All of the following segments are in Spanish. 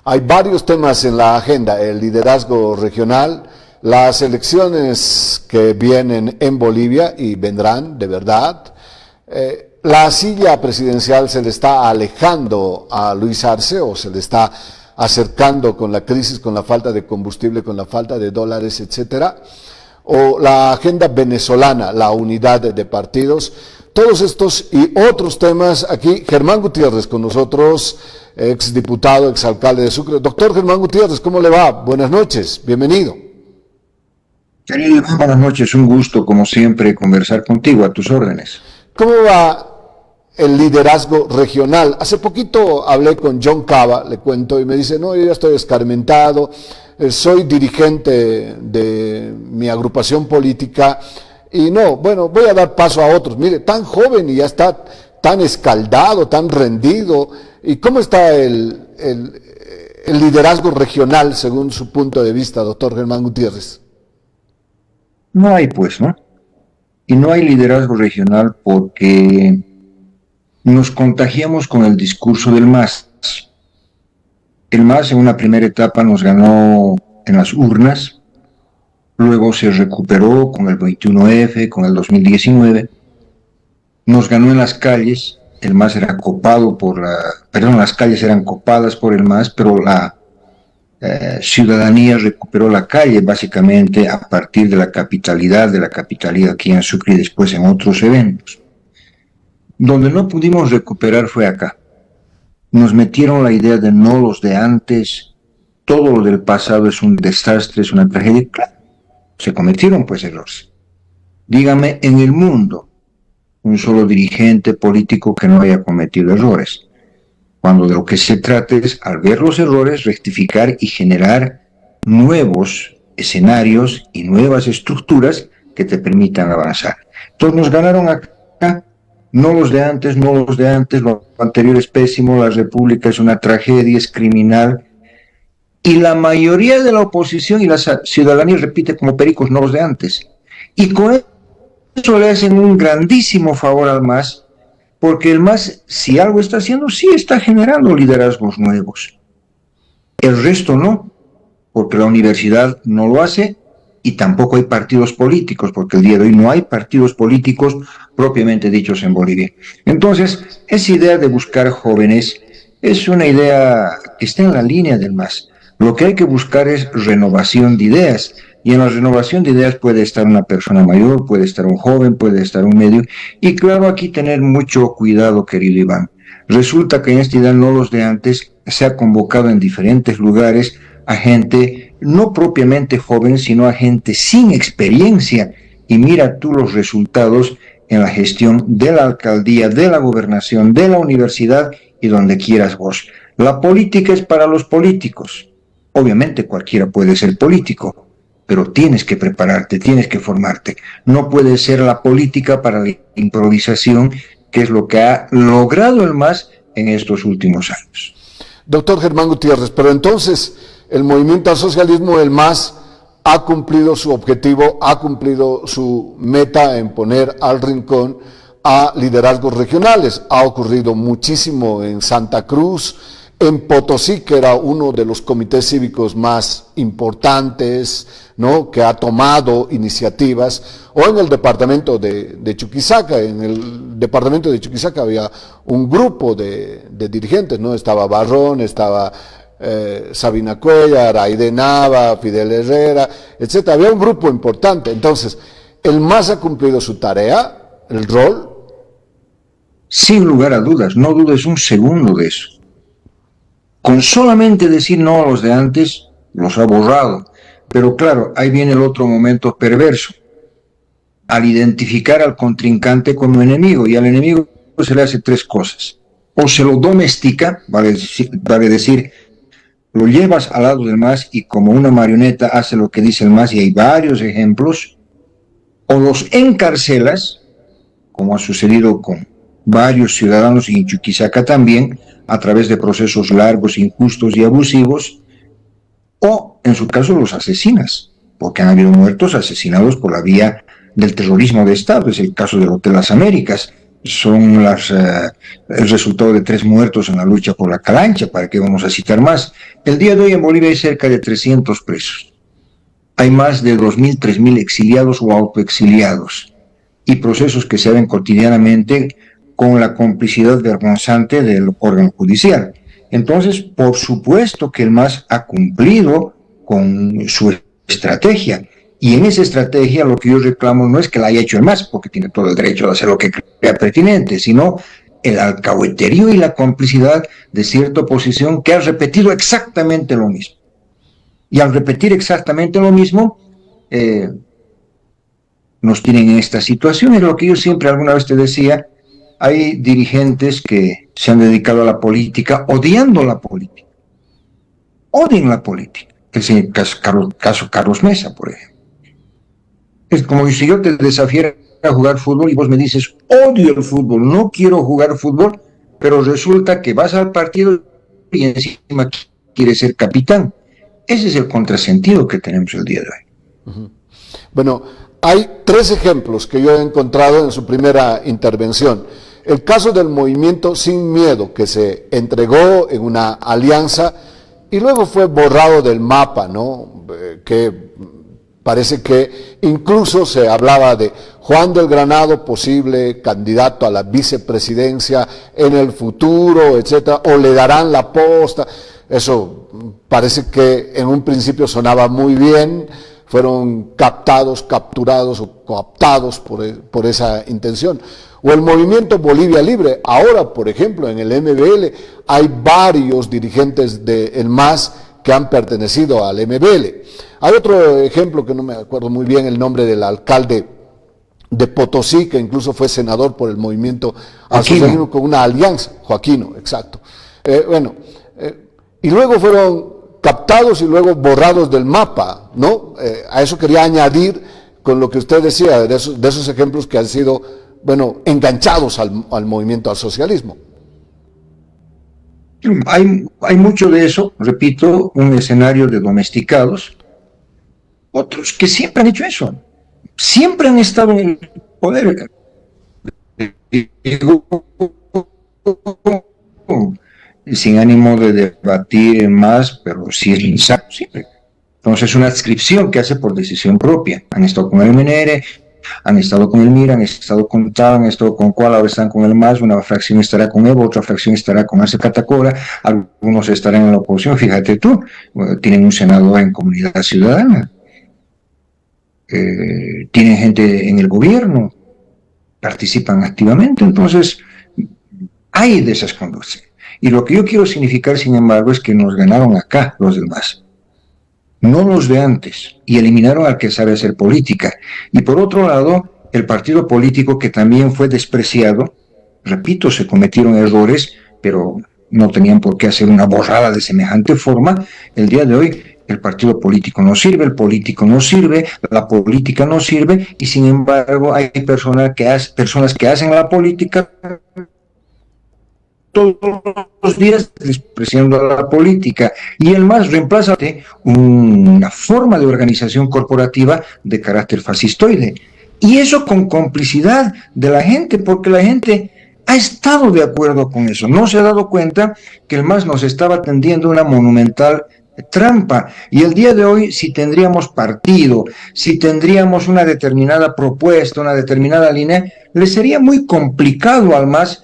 Hay varios temas en la agenda: el liderazgo regional, las elecciones que vienen en Bolivia y vendrán de verdad. La silla presidencial se le está alejando a Luis Arce, o se le está acercando con la crisis, con la falta de combustible, con la falta de dólares, etcétera. O la agenda venezolana, la unidad de partidos. Todos estos y otros temas aquí. Germán Gutiérrez con nosotros, exdiputado, exalcalde de Sucre. Doctor Germán Gutiérrez, ¿cómo le va? Buenas noches, bienvenido. Querido Iván, buenas noches, un gusto como siempre conversar contigo, a tus órdenes. ¿Cómo va el liderazgo regional? Hace poquito hablé con John Cava, le cuento, y me dice: no, yo ya estoy escarmentado, soy dirigente de mi agrupación política y no, bueno, voy a dar paso a otros. Mire, tan joven y ya está tan escaldado, tan rendido. ¿Y cómo está el liderazgo regional según su punto de vista, doctor Germán Gutiérrez? No hay, pues, ¿no? Y no hay liderazgo regional porque nos contagiamos con el discurso del MAS. El MAS en una primera etapa nos ganó en las urnas, luego se recuperó con el 21F, con el 2019, nos ganó en las calles. El MAS era copado las calles eran copadas por el MAS, pero la ciudadanía recuperó la calle básicamente a partir de la capitalidad aquí en Sucre y después en otros eventos. Donde no pudimos recuperar fue acá. Nos metieron la idea de no los de antes, todo lo del pasado es un desastre, es una tragedia. Claro, se cometieron pues errores. Dígame en el mundo un solo dirigente político que no haya cometido errores. Cuando de lo que se trata es, al ver los errores, rectificar y generar nuevos escenarios y nuevas estructuras que te permitan avanzar. Entonces nos ganaron acá, no los de antes, lo anterior es pésimo, la república es una tragedia, es criminal, y la mayoría de la oposición y la ciudadanía repite como pericos, no los de antes. Y con eso le hacen un grandísimo favor al MAS, porque el MAS, si algo está haciendo, sí está generando liderazgos nuevos. El resto no, porque la universidad no lo hace y tampoco hay partidos políticos, porque el día de hoy no hay partidos políticos propiamente dichos en Bolivia. Entonces, esa idea de buscar jóvenes es una idea que está en la línea del MAS. Lo que hay que buscar es renovación de ideas. Y en la renovación de ideas puede estar una persona mayor, puede estar un joven, puede estar un medio. Y claro, aquí tener mucho cuidado, querido Iván. Resulta que en esta idea, no los de antes, se ha convocado en diferentes lugares a gente no propiamente joven, sino a gente sin experiencia. Y mira tú los resultados en la gestión de la alcaldía, de la gobernación, de la universidad y donde quieras vos. La política es para los políticos. Obviamente cualquiera puede ser político, pero tienes que prepararte, tienes que formarte. No puede ser la política para la improvisación, que es lo que ha logrado el MAS en estos últimos años. Doctor Germán Gutiérrez, pero entonces el movimiento al socialismo del MAS ha cumplido su objetivo, ha cumplido su meta en poner al rincón a liderazgos regionales. Ha ocurrido muchísimo en Santa Cruz, en Potosí, que era uno de los comités cívicos más importantes, ¿no?, que ha tomado iniciativas, o en el departamento de Chuquisaca. En el departamento de Chuquisaca había un grupo de dirigentes, ¿no? Estaba Barrón, estaba Sabina Cuellar, Aide Nava, Fidel Herrera, etc. Había un grupo importante. Entonces, ¿el MAS ha cumplido su tarea, el rol? Sin lugar a dudas, no dudes un segundo de eso. Con solamente decir no a los de antes, los ha borrado. Pero claro, ahí viene el otro momento perverso. Al identificar al contrincante como enemigo, y al enemigo se le hace tres cosas. O se lo domestica, vale decir, lo llevas al lado del MAS y como una marioneta hace lo que dice el MAS, y hay varios ejemplos. O los encarcelas, como ha sucedido con varios ciudadanos y en Chuquisaca también, a través de procesos largos, injustos y abusivos, o en su caso los asesinas, porque han habido muertos asesinados por la vía del terrorismo de Estado. Es el caso del Hotel Las Américas, son el resultado de 3 muertos en la lucha por la Calancha, ¿para qué vamos a citar más? El día de hoy en Bolivia hay cerca de 300 presos. Hay más de 2.000, 3.000 exiliados o autoexiliados y procesos que se ven cotidianamente con la complicidad vergonzante del órgano judicial. Entonces, por supuesto que el MAS ha cumplido con su estrategia. Y en esa estrategia lo que yo reclamo no es que la haya hecho el MAS, porque tiene todo el derecho de hacer lo que crea pertinente, sino el alcahueterío y la complicidad de cierta oposición que ha repetido exactamente lo mismo. Y al repetir exactamente lo mismo, nos tienen en esta situación. Es lo que yo siempre alguna vez te decía, hay dirigentes que se han dedicado a la política odiando la política. Odian la política. Es el caso Carlos Mesa, por ejemplo. Es como si yo te desafiara a jugar fútbol y vos me dices, odio el fútbol, no quiero jugar fútbol, pero resulta que vas al partido y encima quieres ser capitán. Ese es el contrasentido que tenemos el día de hoy. Uh-huh. Bueno, hay 3 ejemplos que yo he encontrado en su primera intervención. El caso del movimiento Sin Miedo, que se entregó en una alianza y luego fue borrado del mapa, ¿no? Que parece que incluso se hablaba de Juan del Granado, posible candidato a la vicepresidencia en el futuro, etcétera, o le darán la posta. Eso parece que en un principio sonaba muy bien, fueron captados, capturados o cooptados por esa intención. O el movimiento Bolivia Libre, ahora por ejemplo en el MBL hay varios dirigentes del MAS que han pertenecido al MBL. Hay otro ejemplo que no me acuerdo muy bien el nombre del alcalde de Potosí, que incluso fue senador por el movimiento asociativo con una alianza, Joaquino, exacto. Y luego fueron captados y luego borrados del mapa, ¿no? A eso quería añadir con lo que usted decía, de esos ejemplos que han sido, enganchados al movimiento al socialismo. Hay mucho de eso, repito, un escenario de domesticados, otros que siempre han hecho eso, siempre han estado en el poder. Sin ánimo de debatir más, pero sí es necesario siempre. Entonces es una adscripción que hace por decisión propia. Han estado con el MNR, han estado con el MIR, han estado con TAB, han estado con Cual, ahora están con el MAS, una fracción estará con Evo, otra fracción estará con Arce Catacora, algunos estarán en la oposición, fíjate tú, tienen un senador en Comunidad Ciudadana, tienen gente en el gobierno, participan activamente, entonces hay de esas conductas. Y lo que yo quiero significar, sin embargo, es que nos ganaron acá los demás, no los de antes, y eliminaron al que sabe hacer política. Y por otro lado, el partido político que también fue despreciado, repito, se cometieron errores, pero no tenían por qué hacer una borrada de semejante forma. El día de hoy, el partido político no sirve, el político no sirve, la política no sirve, y sin embargo hay personas que hacen la política todos los días despreciando a la política, y el MAS reemplaza una forma de organización corporativa de carácter fascistoide, y eso con complicidad de la gente, porque la gente ha estado de acuerdo con eso, no se ha dado cuenta que el MAS nos estaba tendiendo una monumental trampa, y el día de hoy, si tendríamos partido, si tendríamos una determinada propuesta, una determinada línea, le sería muy complicado al MAS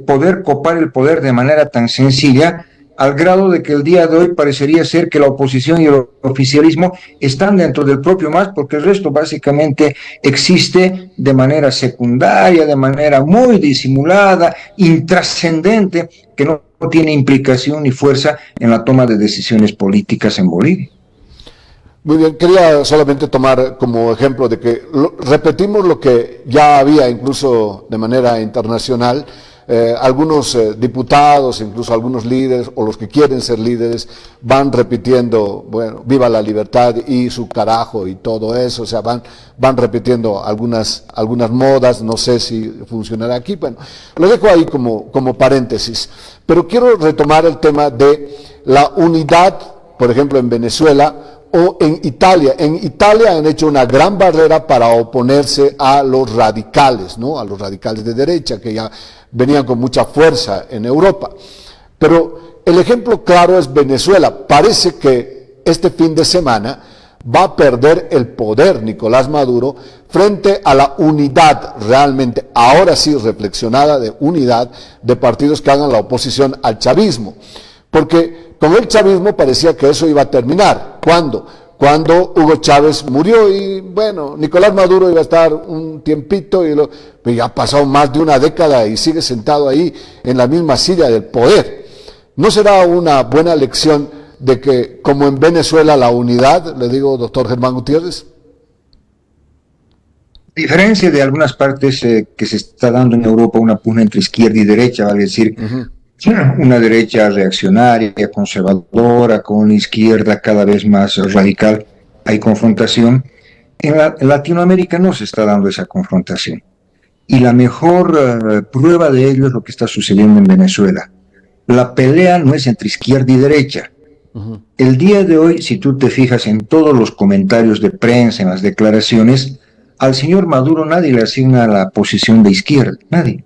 poder copar el poder de manera tan sencilla, al grado de que el día de hoy parecería ser que la oposición y el oficialismo están dentro del propio MAS, porque el resto básicamente existe de manera secundaria, de manera muy disimulada, intrascendente, que no tiene implicación ni fuerza en la toma de decisiones políticas en Bolivia. Muy bien, quería solamente tomar como ejemplo de que repetimos lo que ya había incluso de manera internacional. Algunos diputados, incluso algunos líderes o los que quieren ser líderes van repitiendo, viva la libertad y su carajo y todo eso, o sea, van repitiendo algunas modas, no sé si funcionará aquí, bueno, lo dejo ahí como paréntesis, pero quiero retomar el tema de la unidad, por ejemplo en Venezuela, o en Italia. En Italia han hecho una gran barrera para oponerse a los radicales, ¿no? A los radicales de derecha, que ya venían con mucha fuerza en Europa. Pero el ejemplo claro es Venezuela. Parece que este fin de semana va a perder el poder Nicolás Maduro frente a la unidad realmente, ahora sí reflexionada, de unidad de partidos que hagan la oposición al chavismo. Porque con el chavismo parecía que eso iba a terminar. ¿Cuándo? Cuando Hugo Chávez murió y bueno, Nicolás Maduro iba a estar un tiempito, pero ya ha pasado más de una década y sigue sentado ahí en la misma silla del poder. ¿No será una buena lección de que, como en Venezuela, la unidad, le digo, doctor Germán Gutiérrez? A diferencia de algunas partes que se está dando en Europa una pugna entre izquierda y derecha, vale decir, una derecha reaccionaria, conservadora, con una izquierda cada vez más radical, hay confrontación. En Latinoamérica no se está dando esa confrontación. Y la mejor prueba de ello es lo que está sucediendo en Venezuela. La pelea no es entre izquierda y derecha. El día de hoy, si tú te fijas en todos los comentarios de prensa, en las declaraciones, al señor Maduro nadie le asigna la posición de izquierda, nadie.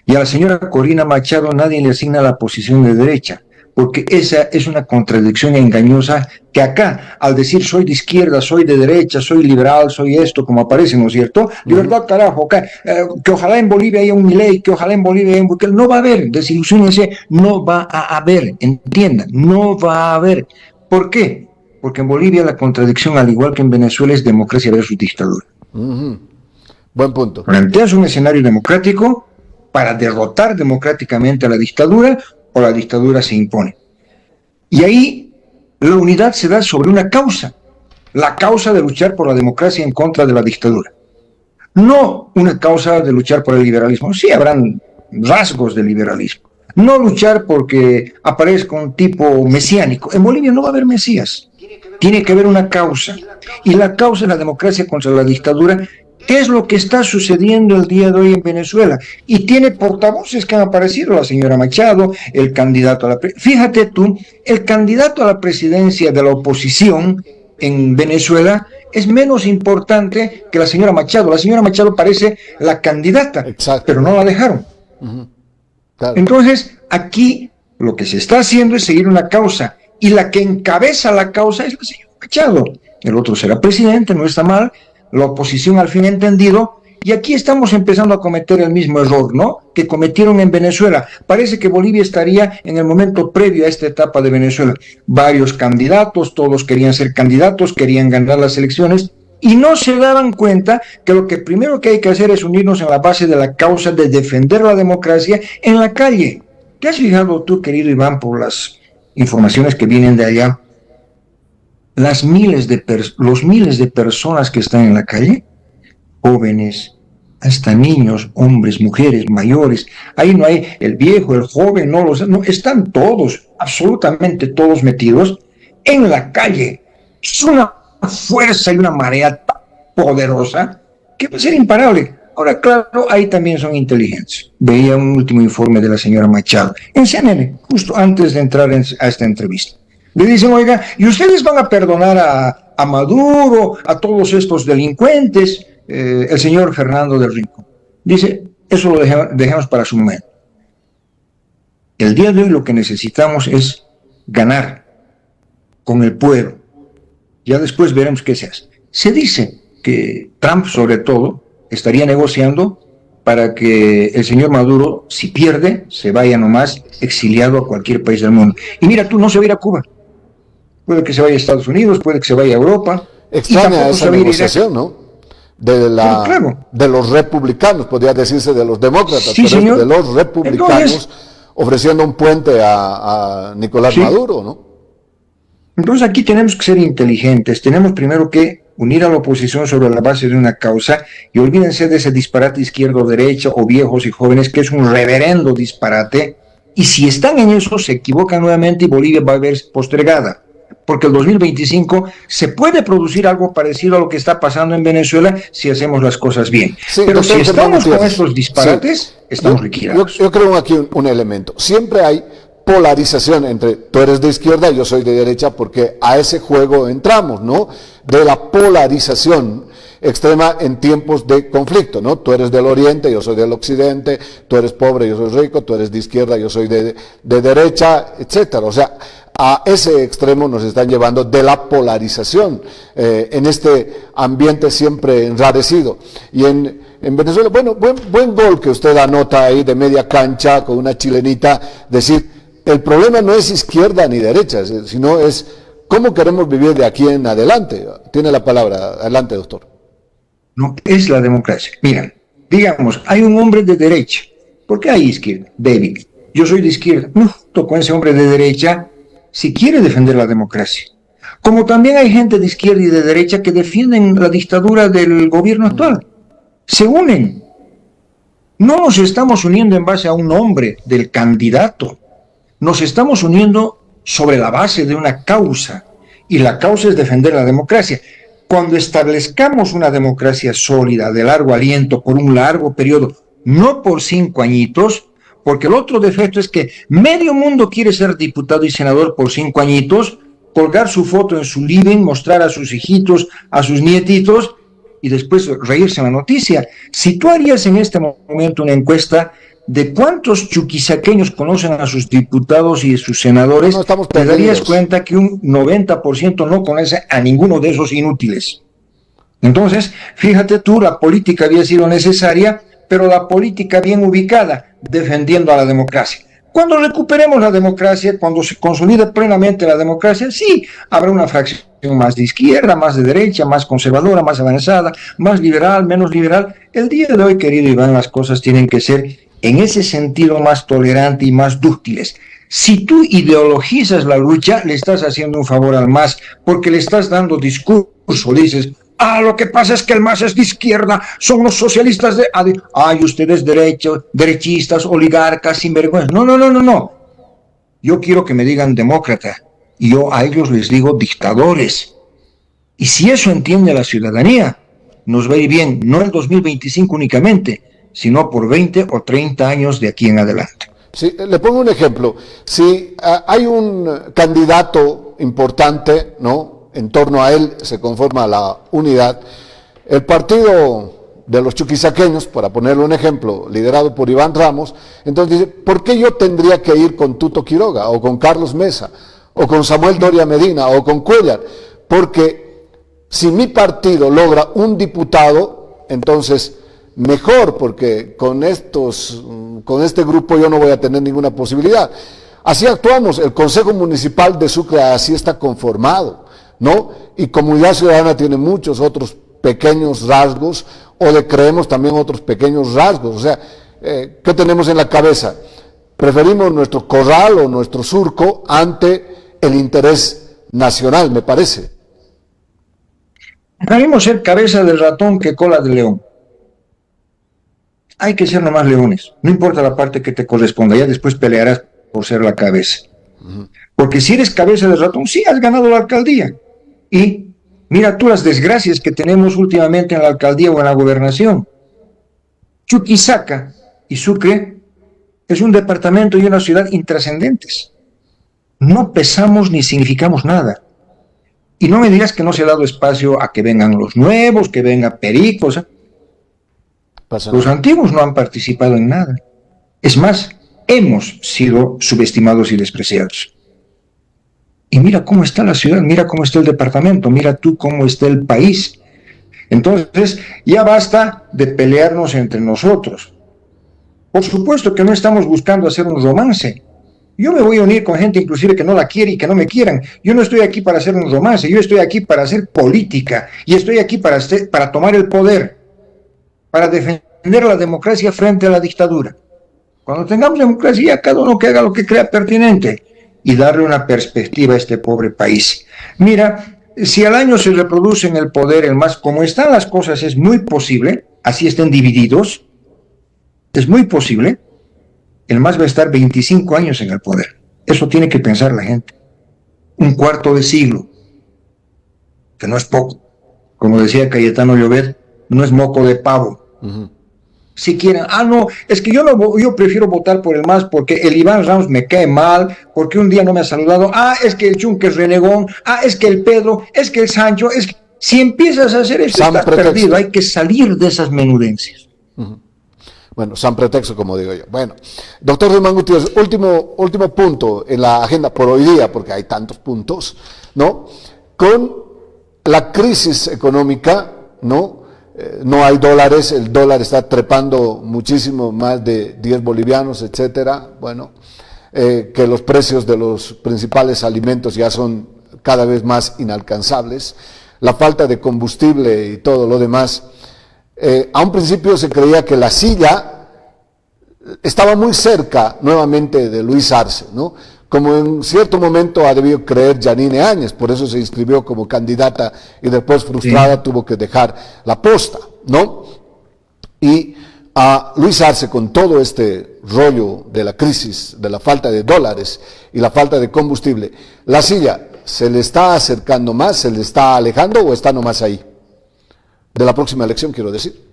Y a la señora Corina Machado nadie le asigna la posición de derecha, porque esa es una contradicción engañosa que acá, al decir soy de izquierda, soy de derecha, soy liberal, soy esto, como aparece, ¿no es cierto? Libertad, carajo, que ojalá en Bolivia haya un Milei, que ojalá en Bolivia haya un Bukele. No va a haber, desilusionense, no va a haber, entiendan, no va a haber. ¿Por qué? Porque en Bolivia la contradicción, al igual que en Venezuela, es democracia versus dictadura. Buen punto. Planteas un escenario democrático para derrotar democráticamente a la dictadura, o la dictadura se impone. Y ahí la unidad se da sobre una causa, la causa de luchar por la democracia en contra de la dictadura. No una causa de luchar por el liberalismo, sí habrán rasgos de liberalismo. No luchar porque aparezca un tipo mesiánico. En Bolivia no va a haber mesías. Tiene que haber una causa. Y la causa es la democracia contra la dictadura. ¿Qué es lo que está sucediendo el día de hoy en Venezuela? Y tiene portavoces que han aparecido, la señora Machado, el candidato a la fíjate tú, el candidato a la presidencia de la oposición en Venezuela es menos importante que la señora Machado. La señora Machado parece la candidata, exacto, pero no la dejaron. Claro. Entonces, aquí lo que se está haciendo es seguir una causa, y la que encabeza la causa es la señora Machado. El otro será presidente, no está mal. La oposición al fin ha entendido, y aquí estamos empezando a cometer el mismo error, ¿no?, que cometieron en Venezuela. Parece que Bolivia estaría en el momento previo a esta etapa de Venezuela. Varios candidatos, todos querían ser candidatos, querían ganar las elecciones, y no se daban cuenta que lo que primero que hay que hacer es unirnos en la base de la causa de defender la democracia en la calle. ¿Te has fijado tú, querido Iván, por las informaciones que vienen de allá? Los miles de personas que están en la calle, jóvenes, hasta niños, hombres, mujeres, mayores, ahí no hay el viejo, el joven, no, están todos, absolutamente todos metidos en la calle. Es una fuerza y una marea tan poderosa que va a ser imparable. Ahora, claro, ahí también son inteligentes. Veía un último informe de la señora Machado en CNN, justo antes de entrar a esta entrevista. Le dicen, oiga, ¿y ustedes van a perdonar a Maduro, a todos estos delincuentes? El señor Fernando del Rincón dice, eso lo dejamos para su momento. El día de hoy lo que necesitamos es ganar con el pueblo. Ya después veremos qué se hace. Se dice que Trump, sobre todo, estaría negociando para que el señor Maduro, si pierde, se vaya nomás exiliado a cualquier país del mundo. Y mira, tú no se va a ir a Cuba. Puede que se vaya a Estados Unidos, puede que se vaya a Europa. Extraña esa negociación, ¿no? Claro. De los republicanos, podría decirse de los demócratas, sí, pero señor. De los republicanos ofreciendo un puente a Nicolás Maduro, ¿no? Entonces aquí tenemos que ser inteligentes, tenemos primero que unir a la oposición sobre la base de una causa, y olvídense de ese disparate izquierdo-derecha o viejos y jóvenes, que es un reverendo disparate, y si están en eso se equivocan nuevamente y Bolivia va a ver postergada, porque el 2025 se puede producir algo parecido a lo que está pasando en Venezuela si hacemos las cosas bien. Sí, pero si estamos con estos disparates, estamos liquidados. Yo creo aquí un elemento. Siempre hay polarización entre tú eres de izquierda y yo soy de derecha, porque a ese juego entramos, ¿no? De la polarización extrema en tiempos de conflicto, ¿no? Tú eres del oriente, yo soy del occidente, tú eres pobre, yo soy rico, tú eres de izquierda, yo soy de derecha, etcétera. O sea, a ese extremo nos están llevando de la polarización en este ambiente siempre enrarecido. Y en Venezuela, bueno, buen gol que usted anota ahí de media cancha con una chilenita, decir, el problema no es izquierda ni derecha, sino es cómo queremos vivir de aquí en adelante. Tiene la palabra, adelante, doctor. No es la democracia. Mira, digamos, hay un hombre de derecha. ¿Por qué hay izquierda? Débil. Yo soy de izquierda. No, con ese hombre de derecha si quiere defender la democracia. Como también hay gente de izquierda y de derecha que defienden la dictadura del gobierno actual. Se unen. No nos estamos uniendo en base a un nombre del candidato. Nos estamos uniendo sobre la base de una causa. Y la causa es defender la democracia. Cuando establezcamos una democracia sólida, de largo aliento, por un largo periodo, no por 5 añitos, porque el otro defecto es que medio mundo quiere ser diputado y senador por 5 añitos, colgar su foto en su living, mostrar a sus hijitos, a sus nietitos, y después reírse en la noticia. Si tú harías en este momento una encuesta de cuántos chuquisaqueños conocen a sus diputados y sus senadores, te darías cuenta que un 90% no conoce a ninguno de esos inútiles. Entonces, fíjate tú, la política había sido necesaria, pero la política bien ubicada, defendiendo a la democracia. Cuando recuperemos la democracia, cuando se consolide plenamente la democracia, sí, habrá una fracción más de izquierda, más de derecha, más conservadora, más avanzada, más liberal, menos liberal. El día de hoy, querido Iván, las cosas tienen que ser en ese sentido más tolerante y más dúctiles. Si tú ideologizas la lucha, le estás haciendo un favor al MAS, porque le estás dando discurso, dices, lo que pasa es que el MAS es de izquierda, son los socialistas de... Ay, ustedes derechistas, oligarcas, sinvergüenza. No. Yo quiero que me digan demócrata, y yo a ellos les digo dictadores. Y si eso entiende la ciudadanía, nos va a ir bien, no en 2025 únicamente, sino por 20 o 30 años de aquí en adelante. Sí, le pongo un ejemplo. Si hay un candidato importante, ¿no?, en torno a él se conforma la unidad, el partido de los chuquisaqueños, para ponerle un ejemplo, liderado por Iván Ramos, entonces dice, ¿por qué yo tendría que ir con Tuto Quiroga, o con Carlos Mesa, o con Samuel Doria Medina, o con Cuellar? Porque si mi partido logra un diputado, entonces mejor, porque con este grupo yo no voy a tener ninguna posibilidad. Así actuamos, el Consejo Municipal de Sucre así está conformado, ¿no? Y Comunidad Ciudadana tiene muchos otros pequeños rasgos, o le creemos también otros pequeños rasgos. O sea, ¿qué tenemos en la cabeza? Preferimos nuestro corral o nuestro surco ante el interés nacional, me parece. Preferimos ser cabeza del ratón que cola del león. Hay que ser nomás leones, no importa la parte que te corresponda, ya después pelearás por ser la cabeza. Porque si eres cabeza del ratón, sí has ganado la alcaldía. Y mira tú las desgracias que tenemos últimamente en la alcaldía o en la gobernación. Chuquisaca y Sucre es un departamento y una ciudad intrascendentes. No pesamos ni significamos nada. Y no me digas que no se ha dado espacio a que vengan los nuevos, que vengan pericos. Los antiguos no han participado en nada. Es más, hemos sido subestimados y despreciados. Y mira cómo está la ciudad, mira cómo está el departamento, mira tú cómo está el país. Entonces, ya basta de pelearnos entre nosotros. Por supuesto que no estamos buscando hacer un romance. Yo me voy a unir con gente inclusive que no la quiere y que no me quieran. Yo no estoy aquí para hacer un romance, yo estoy aquí para hacer política. Y estoy aquí para tomar el poder, para defender la democracia frente a la dictadura. Cuando tengamos democracia, cada uno que haga lo que crea pertinente y darle una perspectiva a este pobre país. Mira, si al año se reproduce en el poder el MAS, como están las cosas, es muy posible, así estén divididos, es muy posible, el MAS va a estar 25 años en el poder. Eso tiene que pensar la gente. Un cuarto de siglo, que no es poco. Como decía Cayetano Llobet, no es moco de pavo. Si quieren, no, es que yo prefiero votar por el MAS porque el Iván Ramos me cae mal, porque un día no me ha saludado, es que el Chunque es renegón, es que el Pedro, es que el Sancho, es que... Si empiezas a hacer eso, estás perdido, hay que salir de esas menudencias. Bueno, san pretexto, como digo yo. Bueno, doctor Germán Gutiérrez, último punto en la agenda por hoy día, porque hay tantos puntos, ¿no? Con la crisis económica, ¿no? No hay dólares, el dólar está trepando muchísimo, más de 10 bolivianos, etcétera. Bueno, que los precios de los principales alimentos ya son cada vez más inalcanzables, la falta de combustible y todo lo demás. A un principio se creía que la silla estaba muy cerca nuevamente de Luis Arce, ¿no? Como en cierto momento ha debido creer Yanine Áñez, por eso se inscribió como candidata y después frustrada tuvo que dejar la posta, ¿no? Y a Luis Arce, con todo este rollo de la crisis, de la falta de dólares y la falta de combustible, la silla ¿se le está acercando más, se le está alejando o está nomás ahí? De la próxima elección, quiero decir.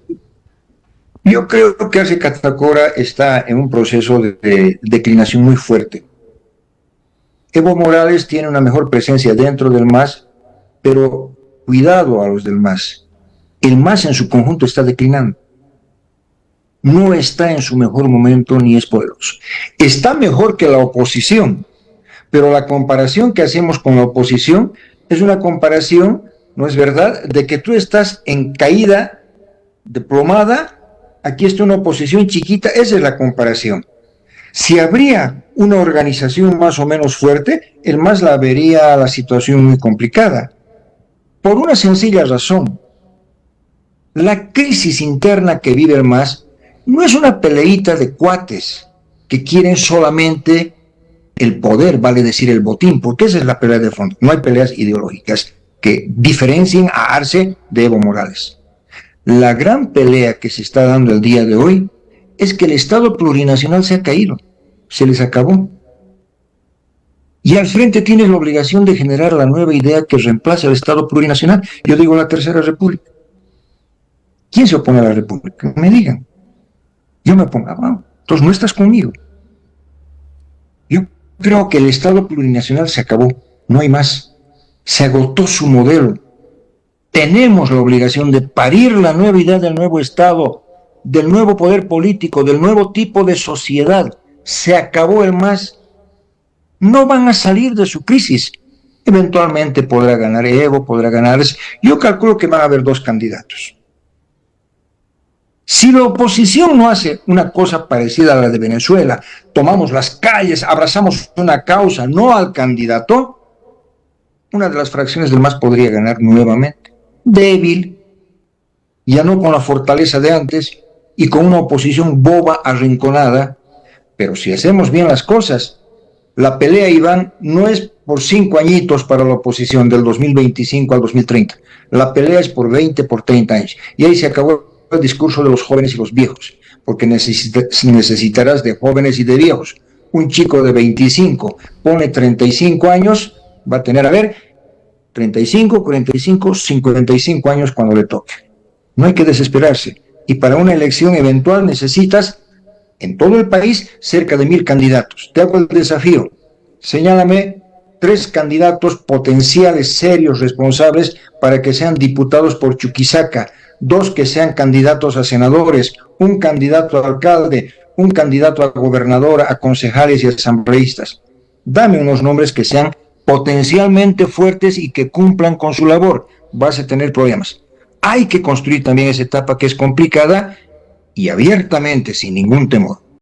Yo creo que Arce Catacora está en un proceso de declinación muy fuerte. Evo Morales tiene una mejor presencia dentro del MAS, pero cuidado a los del MAS. El MAS en su conjunto está declinando. No está en su mejor momento ni es poderoso. Está mejor que la oposición, pero la comparación que hacemos con la oposición es una comparación, ¿no es verdad?, de que tú estás en caída desplomada, aquí está una oposición chiquita, esa es la comparación. Si habría una organización más o menos fuerte, el MAS la vería la situación muy complicada. Por una sencilla razón. La crisis interna que vive el MAS no es una peleita de cuates que quieren solamente el poder, vale decir el botín, porque esa es la pelea de fondo. No hay peleas ideológicas que diferencien a Arce de Evo Morales. La gran pelea que se está dando el día de hoy es que el Estado plurinacional se ha caído, se les acabó. Y al frente tienes la obligación de generar la nueva idea que reemplace al Estado plurinacional. Yo digo la Tercera República. ¿Quién se opone a la República? Me digan. Yo me opongo. Entonces no estás conmigo. Yo creo que el Estado plurinacional se acabó. No hay más. Se agotó su modelo. Tenemos la obligación de parir la nueva idea del nuevo Estado, del nuevo poder político, del nuevo tipo de sociedad. Se acabó el MAS. No van a salir de su crisis. Eventualmente podrá ganar Evo, podrá ganar... Yo calculo que van a haber 2 candidatos. Si la oposición no hace una cosa parecida a la de Venezuela, tomamos las calles, abrazamos una causa, no al candidato, una de las fracciones del MAS podría ganar nuevamente. Débil, ya no con la fortaleza de antes y con una oposición boba, arrinconada, pero si hacemos bien las cosas, la pelea, Iván, no es por 5 añitos para la oposición del 2025 al 2030, la pelea es por 20, por 30 años, y ahí se acabó el discurso de los jóvenes y los viejos, porque necesitarás de jóvenes y de viejos. Un chico de 25 pone 35 años, va a tener, 35, 45, 55 años cuando le toque. No hay que desesperarse. Y para una elección eventual necesitas, en todo el país, cerca de 1000 candidatos. Te hago el desafío. Señálame 3 candidatos potenciales, serios, responsables, para que sean diputados por Chuquisaca, 2 que sean candidatos a senadores, un candidato a alcalde, un candidato a gobernador, a concejales y asambleístas. Dame unos nombres que sean potencialmente fuertes y que cumplan con su labor. Vas a tener problemas. Hay que construir también esa etapa que es complicada y abiertamente, sin ningún temor.